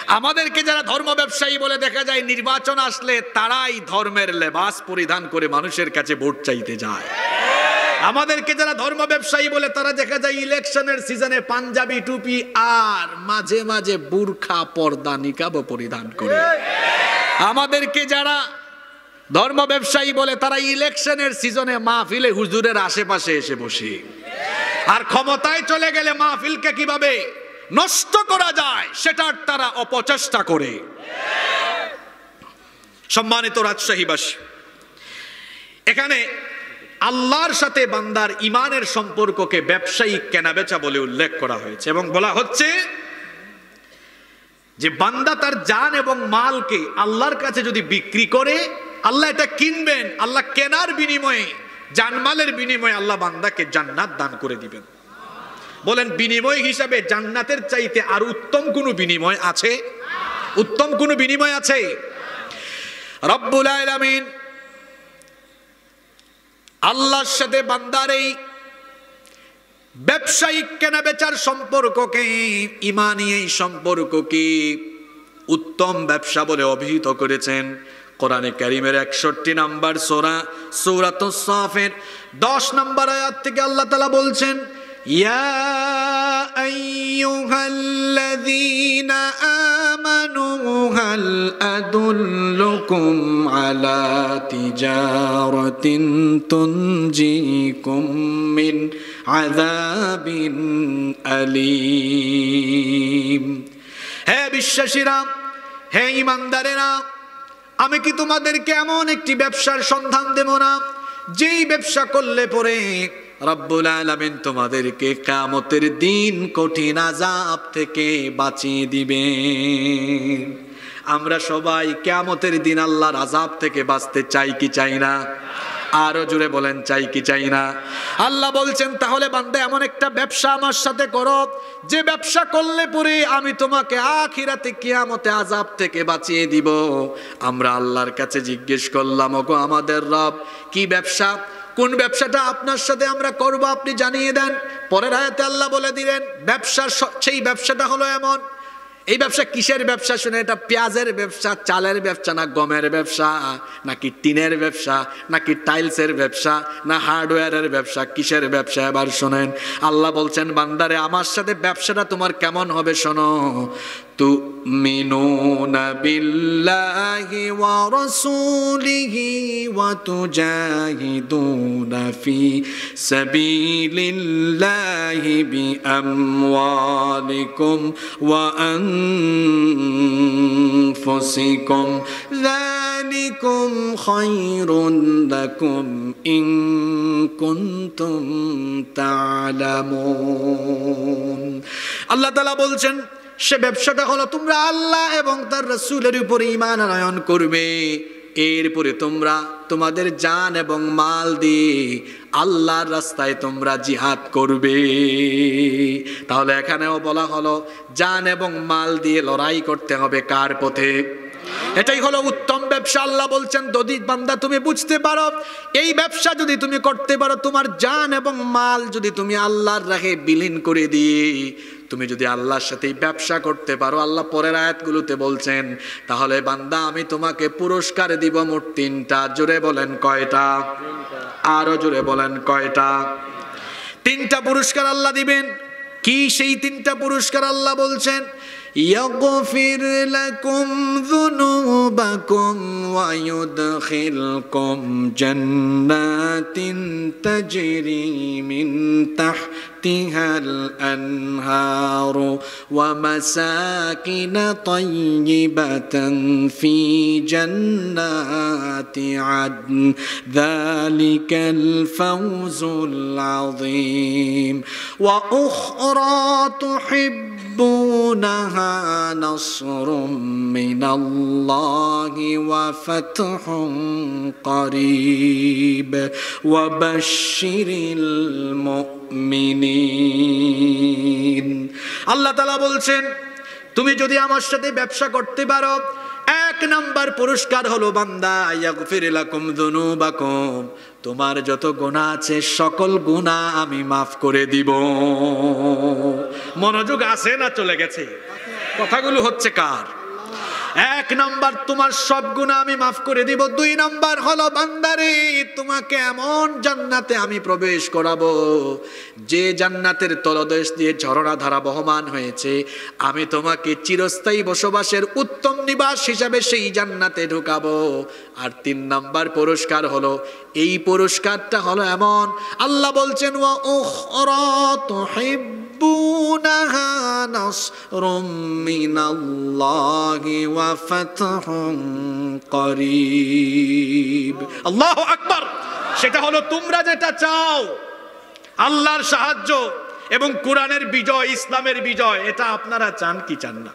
আমাদেরকে যারা ধর্ম ব্যবসায়ী বলে দেখা যায়, নির্বাচন আসলে তারাই ধর্মের লেবাস পরিধান করে মানুষের কাছে ভোট চাইতে যায়। আমাদেরকে যারা ধর্ম ব্যবসায়ী বলে তারা দেখা যায় ইলেকশনের সিজনে পাঞ্জাবি টুপি আর মাঝে মাঝে বুরখা পর্দা নিকাব পরিধান করে। আমাদেরকে যারা ধর্ম ব্যবসায়ী বলে তারা ইলেকশনের সিজনে মাহফিলে হুজুরের আশেপাশে এসে বসে, আর ক্ষমতায় চলে গেলে মাহফিলকে কিভাবে নষ্ট করা যায় সেটার তারা অপচেষ্টা করে। সম্মানিত রাজশাহীবাসী, এখানে আল্লাহর সাথে বান্দার ঈমানের সম্পর্ককে ব্যবসায়িক কেনাবেচা বলে উল্লেখ করা হয়েছে এবং বলা হচ্ছে যে বান্দা তার জান এবং মালকে আল্লাহর কাছে যদি বিক্রি করে, আল্লাহ এটা কিনবেন, আল্লাহ কেনার বিনিময়ে, জানমালের বিনিময়ে আল্লাহ বান্দাকে জান্নাত দান করে দিবেন। বলেন, বিনিময় হিসাবে জান্নাতের চাইতে আর উত্তম কোনো বিনিময় আছে? উত্তম কোনো বিনিময় আছে? রব্বুল আলামিন আল্লাহর সাথে বান্দার এই ব্যবসায়িক কেনাবেচার সম্পর্ককে, ঈমানী এই সম্পর্ককে উত্তম ব্যবসা বলে অভিহিত করেছেন। কোরআনে কারীমের 61 নম্বর সূরা সূরাতুস সাফের 10 নম্বর আয়াত থেকে আল্লাহ তাআলা বলছেন, ইয়া আইয়ুহাল্লাযীনা আমানু হাল আদুল্লুকুম আলা তিজারাতিন তুনজিকুম মিন আযাবিন আলীম। হে বিশ্বাসীরা, হে ঈমানদারেরা, আমি কি তোমাদেরকে এমন একটি ব্যবসার সন্ধান দেব না যেই ব্যবসা করলে পরে রব্বুল আলামিন তোমাদেরকে কিয়ামতের দিন কঠিন আযাব থেকে বাঁচিয়ে দিবেন। আমরা সবাই কিয়ামতের দিন আল্লাহর আযাব থেকে বাঁচতে চাই কি চাই না? আরো জোরে বলেন, চাই কি চাই না? আল্লাহ বলছেন, তাহলে বান্দা এমন একটা ব্যবসা আমার সাথে করো যে ব্যবসা করলে পরে আমি তোমাকে আখিরাতে কিয়ামতে আযাব থেকে বাঁচিয়ে দিব। আমরা আল্লাহর কাছে জিজ্ঞেস করলাম, ওগো আমাদের রব, কি ব্যবসা, কোন ব্যবসাটা আপনার সাথে আমরা করব আপনি জানিয়ে দেন। পরের আয়াতে আল্লাহ বলে দিলেন, ব্যবসার সেই ব্যবসাটা হলো এমন। এই ব্যবসা কিসের ব্যবসা শুনে, এটা পেঁয়াজের ব্যবসা, চালের ব্যবসা, না গমের ব্যবসা, নাকি টিনের ব্যবসা, নাকি টাইলসের ব্যবসা, না হার্ডওয়্যারের ব্যবসা, কিসের ব্যবসা? এবার শোনেন, আল্লাহ বলছেন, বান্দারে আমার সাথে ব্যবসাটা তোমার কেমন হবে শোনো। তুমিনুনা বিল্লাহি ওয়া রাসূলিহি ওয়া তুজাহিদুনা ফি সাবিলিল্লাহি বিআমওয়ালিকুম ওয়া আনফুসিকুম যালিকুম খায়রুন লাকুম ইন কুনতুম তা'লামুন। আল্লাহ তাআলা বলছেন, সে ব্যবসাটা হলো তোমরা আল্লাহ এবং তার রাসূলের উপর ঈমান আনয়ন করবে, এরপরে তোমরা তোমাদের জান এবং মাল দিয়ে আল্লাহর রাস্তায় তোমরা জিহাদ করবে। তাহলে এখানেও বলা হলো জান এবং মাল দিয়ে লড়াই করতে হবে কার পথে? এটাই হলো উত্তম ব্যবসা। আল্লাহ বলছেন, যদি বান্দা তুমি বুঝতে পারো এই ব্যবসা যদি তুমি করতে পারো, তোমার জান এবং মাল যদি তুমি আল্লাহর রাহে বিলীন করে দিয়ে তুমি যদি আল্লাহর সাথে ব্যবসা করতে পারো, আল্লাহ পরের আয়াতগুলোতে বলছেন, তাহলে বান্দা আমি তোমাকে পুরস্কার দিব মোট 3টা। জোরে বলেন কয়টা? আরো জোরে বলেন কয়টা? 3টা পুরস্কার আল্লাহ দিবেন। কি সেই 3টা পুরস্কার? আল্লাহ বলছেন, يغفر لكم ذنوبكم ويدخلكم جنات تجري من تحتها الأنهار ومساكن طيبة في جنات عدن ذلك الفوز العظيم وأخرى تحبونها نصر من الله وفتح قريب وبشر المؤمنين। আল্লাহ তাআলা বলছেন, তুমি যদি আমার সাথে ব্যবসা করতে পারো, 1 নাম্বার পুরস্কার হলো বান্দা ইয়াগফির লাকুম যুনুবাকুম, তোমার যত গুনাহ আছে সকল গুনাহ আমি মাফ করে দিব। মনোযোগ আছে না চলে গেছে? কথাগুলো হচ্ছে কার? এক নাম্বার, তোমার সব গুনাহ আমি মাফ করে দিব। দুই নাম্বার হলো, বান্দারে তোমাকে এমন জান্নাতে আমি প্রবেশ করাবো যে জান্নাতের তলদেশ দিয়ে ঝরনা ধারা বহমান হয়েছে, আমি তোমাকে চিরস্থায়ী বসবাসের উত্তম নিবাস হিসাবে সেই জান্নাতে ঢুকাবো। আর তিন নাম্বার পুরস্কার হলো, এই পুরস্কারটা হলো এমন, আল্লাহ বলছেন ওয়া উখরা তুহিব্বুনাহা নাসরুম মিনাল্লাহি ওয়া ফাতহুন করিব। আল্লাহু আকবার। সেটা হলো তোমরা যেটা চাও, আল্লাহর সাহায্য এবং কোরআনের বিজয়, ইসলামের বিজয়, এটা আপনারা চান কি চান না?